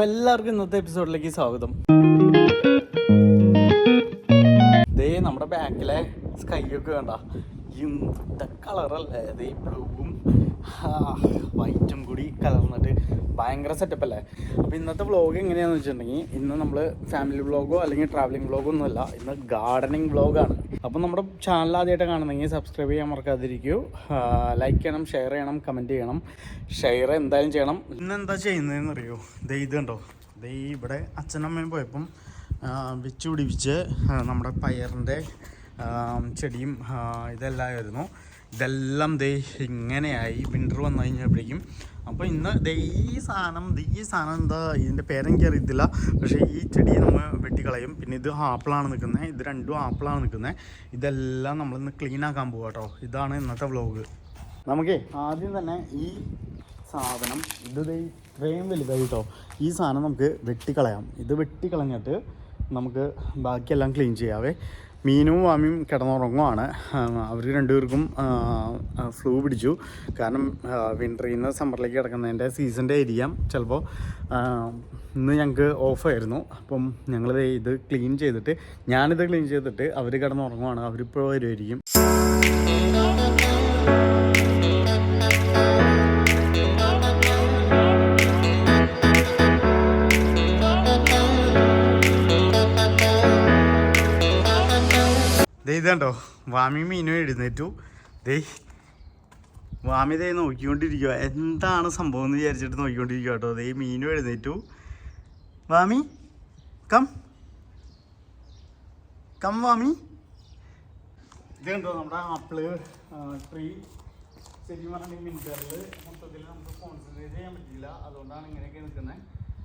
എല്ലാവർക്കും ഇന്നത്തെ എപ്പിസോഡിലേക്ക് സ്വാഗതം. ദേ നമ്മുടെ ബാക്കിലെ സ്കൈ ഒക്കെ വേണ്ട എന്ത കളറല്ലേ, ദേ ബ്ലൂവും വൈറ്റും കൂടി കലർന്നിട്ട് ഭയങ്കര സെറ്റപ്പ് അല്ലേ. അപ്പോൾ ഇന്നത്തെ വ്ളോഗ് എങ്ങനെയാണെന്ന് വെച്ചിട്ടുണ്ടെങ്കിൽ, ഇന്ന് നമ്മൾ ഫാമിലി വ്ളോഗോ അല്ലെങ്കിൽ ട്രാവലിംഗ് വ്ളോഗോ ഒന്നുമല്ല, ഇന്ന് ഗാർഡനിങ് വ്ളോഗാണ്. അപ്പോൾ നമ്മുടെ ചാനൽ ആദ്യമായിട്ട് കാണുന്നെങ്കിൽ സബ്സ്ക്രൈബ് ചെയ്യാൻ മറക്കാതിരിക്കൂ. ലൈക്ക് ചെയ്യണം, ഷെയർ ചെയ്യണം, കമൻറ്റ് ചെയ്യണം. ഷെയർ എന്തായാലും ചെയ്യണം. ഇന്ന് എന്താ ചെയ്യുന്നതെന്ന് അറിയോ? ദേ ഇത് കണ്ടോ, ദേ ഇവിടെ അച്ഛനമ്മയും പോയപ്പം വെച്ച് പിടിപ്പിച്ച് നമ്മുടെ പയറിൻ്റെ ചെടിയും ഇതെല്ലാമായിരുന്നു. ഇതെല്ലാം ദേ ഇങ്ങനെയായി വിൻ്റർ വന്നു കഴിഞ്ഞപ്പോഴേക്കും. അപ്പോൾ ഇന്ന് ദേ ഈ സാധനം എന്താ ഇതിൻ്റെ പേരെനിക്ക് അറിയത്തില്ല, പക്ഷേ ഈ ചെടി നമ്മൾ വെട്ടിക്കളയും. പിന്നെ ഇത് ആപ്പിളാണ് നിൽക്കുന്നത്, ഇത് രണ്ടും ആപ്പിളാണ് നിൽക്കുന്നത്. ഇതെല്ലാം നമ്മളിന്ന് ക്ലീൻ ആക്കാൻ പോകാം കേട്ടോ. ഇതാണ് ഇന്നത്തെ വ്ളോഗ്. നമുക്കേ ആദ്യം തന്നെ ഈ സാധനം ഇത് ഇത്രയും വലുതായി കേട്ടോ. ഈ സാധനം നമുക്ക് വെട്ടിക്കളയാം. ഇത് വെട്ടിക്കളഞ്ഞിട്ട് നമുക്ക് ബാക്കിയെല്ലാം ക്ലീൻ ചെയ്യാവേ. മീനും വാമിയും കിടന്നുറങ്ങുവാണ്. അവർ രണ്ടുപേർക്കും ഫ്ലൂ പിടിച്ചു. കാരണം വിൻ്ററിൽ നിന്ന് സമ്മറിലേക്ക് കിടക്കുന്നതിൻ്റെ സീസണിൻ്റെ ആയിരിക്കാം ചിലപ്പോൾ. ഇന്ന് ഞങ്ങൾക്ക് ഓഫായിരുന്നു. അപ്പം ഞങ്ങൾ ഇത് ക്ലീൻ ചെയ്തിട്ട് ഞാനിത് ക്ലീൻ ചെയ്തിട്ട് അവർ കിടന്നുറങ്ങുവാണ്. അവരിപ്പോൾ വരുമായിരിക്കും. ഇതുണ്ടോ, വാമി മീനും എഴുന്നേറ്റു. വാമി നോക്കിക്കൊണ്ടിരിക്കുക, എന്താണ് സംഭവം എന്ന് വിചാരിച്ചിട്ട് നോക്കിക്കൊണ്ടിരിക്കുക കേട്ടോ. മീനും എഴുന്നേറ്റു. വാമി കം വാമി. ഇത് കണ്ടോ നമ്മുടെ ആപ്പിള് ട്രീ. ശരിക്കും പറഞ്ഞിട്ടുണ്ടെങ്കിൽ വിൻ്ററിൽ മൊത്തത്തിൽ നമുക്ക് കോൺസെൻട്രേറ്റ് ചെയ്യാൻ പറ്റില്ല, അതുകൊണ്ടാണ് ഇങ്ങനെയൊക്കെ നിൽക്കുന്നത്.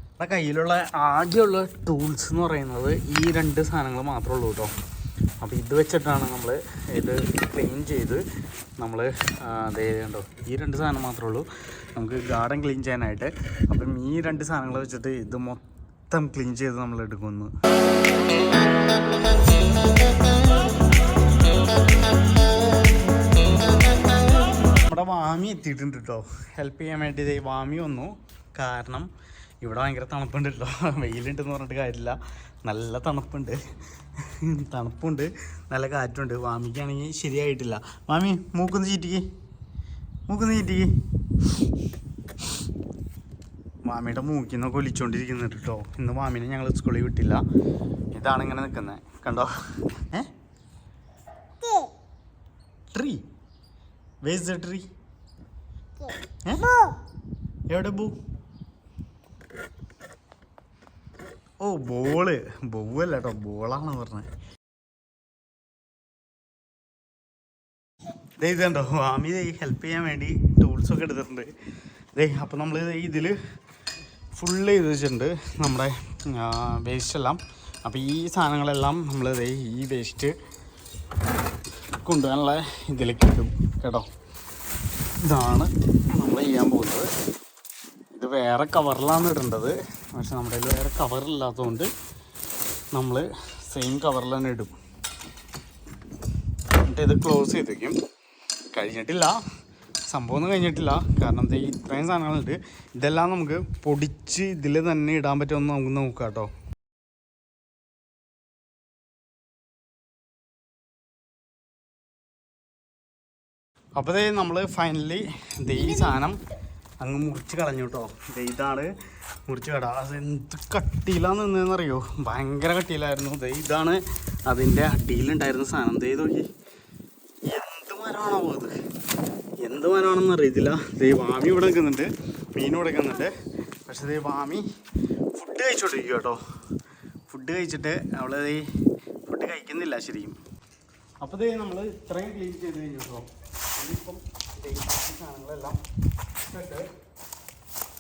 നമ്മുടെ കയ്യിലുള്ള ആകെയുള്ള ടൂൾസ് എന്ന് പറയുന്നത് ഈ രണ്ട് സാധനങ്ങൾ മാത്രമേ ഉള്ളൂ കേട്ടോ. അപ്പോൾ ഇത് വെച്ചിട്ടാണ് നമ്മൾ ഇത് ക്ലീൻ ചെയ്ത് നമ്മൾ കണ്ടോ, ഈ രണ്ട് സാധനം മാത്രമേ ഉള്ളൂ നമുക്ക് ഗാർഡൻ ക്ലീൻ ചെയ്യാനായിട്ട്. അപ്പം ഈ രണ്ട് സാധനങ്ങൾ വെച്ചിട്ട് ഇത് മൊത്തം ക്ലീൻ ചെയ്ത് നമ്മൾ എടുക്കുന്നു. നമ്മുടെ വാമി എത്തിയിട്ടുണ്ട് കേട്ടോ, ഹെൽപ്പ് ചെയ്യാൻ വേണ്ടി. വാമി വന്നു, കാരണം ഇവിടെ ഭയങ്കര തണുപ്പുണ്ട് കേട്ടോ. വെയിലുണ്ടെന്ന് പറഞ്ഞിട്ട് കാര്യമില്ല, നല്ല തണുപ്പുണ്ട്, നല്ല കാറ്റുണ്ട്. വാമിക്കാണെങ്കിൽ ശരിയായിട്ടില്ല. വാമി മൂക്കൊന്ന് ചീറ്റിക്ക്. വാമിയുടെ മൂക്കിന്നൊക്കെ ഒലിച്ചോണ്ടിരിക്കുന്നുണ്ട് കേട്ടോ. ഇന്ന് വാമിനെ ഞങ്ങൾ സ്കൂളിൽ വിട്ടില്ല. ഇതാണ് ഇങ്ങനെ നിൽക്കുന്നത് കണ്ടോ. Tree vase the tree. എവിടെ ബൂ? ഓ ബോവല്ല കേട്ടോ, ബോളാണ് പറഞ്ഞത്. ഇത് കണ്ടോ, വാമി ഹെൽപ്പ് ചെയ്യാൻ വേണ്ടി ടൂൾസൊക്കെ എടുത്തിട്ടുണ്ട്. അപ്പോൾ നമ്മൾ ഇതിൽ ഫുള്ള് ചെയ്ത് വെച്ചിട്ടുണ്ട് നമ്മുടെ വേസ്റ്റെല്ലാം. അപ്പോൾ ഈ സാധനങ്ങളെല്ലാം നമ്മൾ ഈ വേസ്റ്റ് കൊണ്ടുപോകാനുള്ള ഇതിലേക്ക് ഇടും കേട്ടോ. ഇതാണ് നമ്മൾ ചെയ്യാൻ പോകുന്നത്. ഇത് വേറെ കവറിലാണ് ഇടേണ്ടത്, പക്ഷെ നമ്മുടെ കയ്യിൽ വേറെ കവറില്ലാത്തതുകൊണ്ട് നമ്മൾ സെയിം കവറിൽ തന്നെ ഇടും. എന്നിട്ട് ഇത് ക്ലോസ് ചെയ്ത് വയ്ക്കും. കഴിഞ്ഞിട്ടില്ല, സംഭവം ഒന്നും കഴിഞ്ഞിട്ടില്ല, കാരണം ഇത്രയും സാധനങ്ങളുണ്ട്. ഇതെല്ലാം നമുക്ക് പൊടിച്ച് ഇതിൽ തന്നെ ഇടാൻ പറ്റുമെന്ന് നമുക്ക് നോക്കാം കേട്ടോ. അപ്പോൾ നമ്മൾ ഫൈനലി ഈ സാധനം അങ്ങ് മുറിച്ച് കളഞ്ഞു കേട്ടോ. ഇതാണ് മുറിച്ച് കട. അത് എന്ത് കട്ടിയിലാണ് നിന്നതെന്നറിയോ, ഭയങ്കര കട്ടിയിലായിരുന്നു. ഇതാണ് അതിൻ്റെ അടിയിലുണ്ടായിരുന്ന സാധനം. നോക്കി, എന്ത് മരമാണോ അത്, എന്ത് മരമാണെന്ന് അറിയത്തില്ല. വാമി ഇവിടെ നിൽക്കുന്നുണ്ട്, മീനും ഇവിടെ നിൽക്കുന്നുണ്ട്. പക്ഷേ വാമി ഫുഡ് കഴിച്ചോണ്ടിരിക്കും കേട്ടോ. ഫുഡ് കഴിച്ചിട്ട് അവൾ ഫുഡ് കഴിക്കുന്നില്ല ശരിക്കും. അപ്പോൾ നമ്മൾ ഇത്രയും ക്ലീൻ ചെയ്ത് കഴിഞ്ഞു കേട്ടോ. ഇനിയിപ്പം സാധനങ്ങളെല്ലാം ഇട്ടിട്ട്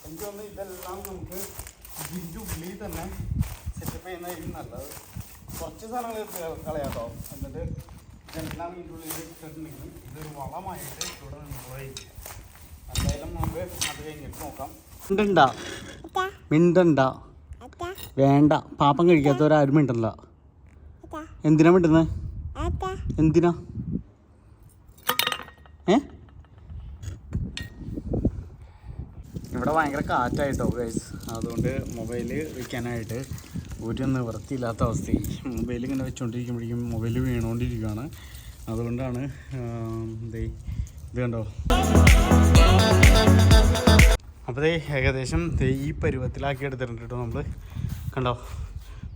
എനിക്ക് തോന്നുന്നു ഇതെല്ലാം നമുക്ക് ഇതിൻ്റെ ഉള്ളിൽ തന്നെ സെറ്റപ്പ് ചെയ്യുന്നതായിരിക്കും നല്ലത്. കുറച്ച് സാധനങ്ങൾ കളയാട്ടോ, എന്നിട്ട് ഇതെല്ലാം ഇതിൻ്റെ ഉള്ളിൽ ഇട്ടിട്ടുണ്ടെങ്കിൽ ഇതൊരു വളമായിട്ട് ഇവിടെ നിന്നുള്ളതായിരിക്കും. എന്തായാലും നമുക്ക് അത് കഴിഞ്ഞിട്ട് നോക്കാം. മിണ്ടണ്ട വേണ്ട, പാപ്പം കഴിക്കാത്തവരാരും മിണ്ടല്ല. എന്തിനാ മിണ്ടുന്നത്? എന്തിനാ? ഇവിടെ ഭയങ്കര കാറ്റായിട്ടോ ഗൈസ്. അതുകൊണ്ട് മൊബൈൽ വയ്ക്കാനായിട്ട് ഒരു നിവൃത്തിയില്ലാത്ത അവസ്ഥയായി. മൊബൈൽ ഇങ്ങനെ വെച്ചുകൊണ്ടിരിക്കുമ്പോഴേക്കും മൊബൈൽ വീണുകൊണ്ടിരിക്കുകയാണ്. അതുകൊണ്ടാണ് ഇത് കണ്ടോ. അപ്പോൾ ഏകദേശം ഈ പരുവത്തിലാക്കി എടുത്തിട്ടുണ്ട് കേട്ടോ നമ്മൾ. കണ്ടോ,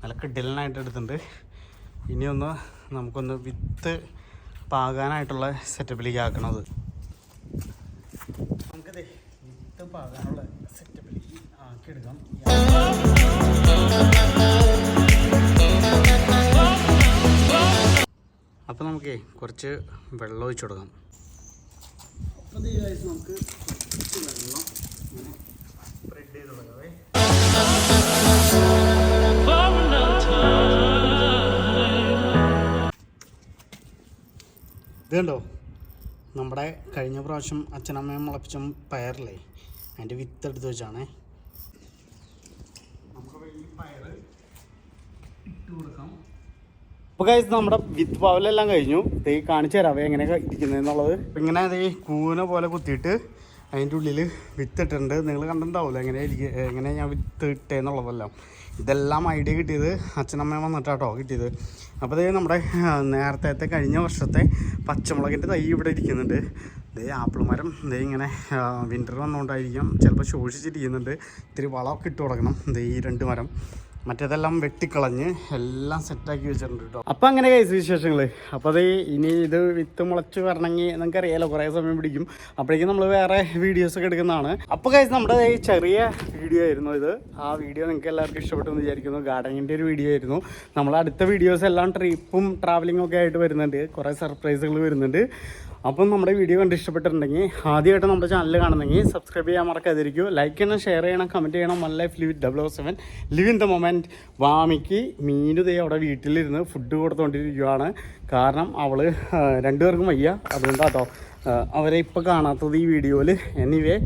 നല്ല കിടിലനായിട്ട് എടുത്തിട്ടുണ്ട്. ഇനിയൊന്ന് നമുക്കൊന്ന് വിത്ത് പാകാനായിട്ടുള്ള സെറ്റപ്പിലേക്ക് ആക്കണത്. നമുക്കതേ വിത്ത് പാകാനുള്ള സെറ്റപ്പിലേക്ക് ആക്കിയെടുക്കാം. അപ്പോൾ നമുക്കേ കുറച്ച് വെള്ളം ഒഴിച്ചു കൊടുക്കാം. അപ്പോൾ നമുക്ക് കുറച്ച് വെള്ളം ഇങ്ങനെ സ്പ്രെഡ് ചെയ്ത് കൊടുക്കാവേ. ഇത് കണ്ടോ, നമ്മുടെ കഴിഞ്ഞ പ്രാവശ്യം അച്ഛനമ്മയും മുളപ്പിച്ച പയറില്ലേ, അതിൻ്റെ വിത്ത് എടുത്ത് വെച്ചാണേ. നമുക്ക് ഈ പയർ ഇട്ട് കൊടുക്കാം. അപ്പോൾ ഗൈസ് നമ്മുടെ വിത്ത് പാവലെല്ലാം കഴിഞ്ഞു. ഇത് കാണിച്ചു തരാവേ എങ്ങനെയൊക്കെ ഇരിക്കുന്നതെന്നുള്ളത്. ഇങ്ങനെ അത് കൂന പോലെ കുത്തിയിട്ട് അതിൻ്റെ ഉള്ളിൽ വിത്ത് ഇട്ടിട്ടുണ്ട്. നിങ്ങൾ കണ്ടിട്ടുണ്ടാവില്ല എങ്ങനെ ഞാൻ വിത്ത് ഇട്ടേന്നുള്ളതെല്ലാം. ഇതെല്ലാം ഐഡിയ കിട്ടിയത് അച്ഛനമ്മ വന്നിട്ടാട്ടോ കിട്ടിയത്. അപ്പോൾ ഇത് നമ്മുടെ നേരത്തെ കഴിഞ്ഞ വർഷത്തെ പച്ചമുളകിൻ്റെ തൈ ഇവിടെ ഇരിക്കുന്നുണ്ട്. ഇത് ആപ്പിൾ മരം ഇങ്ങനെ വിൻ്റർ വന്നുകൊണ്ടായിരിക്കും ചിലപ്പോൾ ശോഷിച്ചിരിക്കുന്നുണ്ട്. ഇത്തിരി വളമൊക്കെ ഇട്ട് കൊടുക്കണം. ഈ 2 മരം മറ്റേതെല്ലാം വെട്ടിക്കളഞ്ഞ് എല്ലാം സെറ്റാക്കി വെച്ചിട്ടുണ്ട് കേട്ടോ. അപ്പം അങ്ങനെ കഴിച്ച വിശേഷങ്ങൾ. അപ്പോൾ അത് ഇനി ഇത് വിത്ത് മുളച്ച് വരണമെങ്കിൽ നിങ്ങൾക്കറിയാലോ കുറേ സമയം പിടിക്കും. അപ്പോഴേക്കും നമ്മൾ വേറെ വീഡിയോസൊക്കെ എടുക്കുന്നതാണ്. അപ്പോൾ കഴിച്ച് നമ്മുടെ ചെറിയ വീഡിയോ ആയിരുന്നു ഇത്. ആ വീഡിയോ നിങ്ങൾക്ക് എല്ലാവർക്കും ഇഷ്ടപ്പെട്ടെന്ന് വിചാരിക്കുന്നു. ഗാർഡനിൻ്റെ ഒരു വീഡിയോ ആയിരുന്നു. നമ്മൾ അടുത്ത വീഡിയോസ് എല്ലാം ട്രിപ്പും ട്രാവലിങ്ങും ഒക്കെ ആയിട്ട് വരുന്നുണ്ട്. കുറേ സർപ്രൈസുകൾ വരുന്നുണ്ട്. അപ്പം നമ്മുടെ വീഡിയോ കണ്ട് ഇഷ്ടപ്പെട്ടിട്ടുണ്ടെങ്കിൽ ആദ്യമായിട്ട് നമ്മുടെ ചാനൽ കാണുന്നെങ്കിൽ സബ്സ്ക്രൈബ് ചെയ്യാൻ മറക്കാതിരിക്കും. ലൈക്ക് ചെയ്യണം, ഷെയർ ചെയ്യണം, കമൻറ്റ് ചെയ്യണം. One life live with 007 live in the moment. വാമിക്ക് മീനുതേ അവിടെ വീട്ടിലിരുന്ന് ഫുഡ് കൊടുത്തുകൊണ്ടിരിക്കുകയാണ്. കാരണം അവൾ 2 പേർക്കും വയ്യ. അതുകൊണ്ടാട്ടോ അവരെ ഇപ്പോൾ കാണാത്തത് ഈ വീഡിയോയിൽ. Anyway,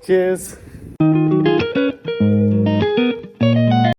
chairs.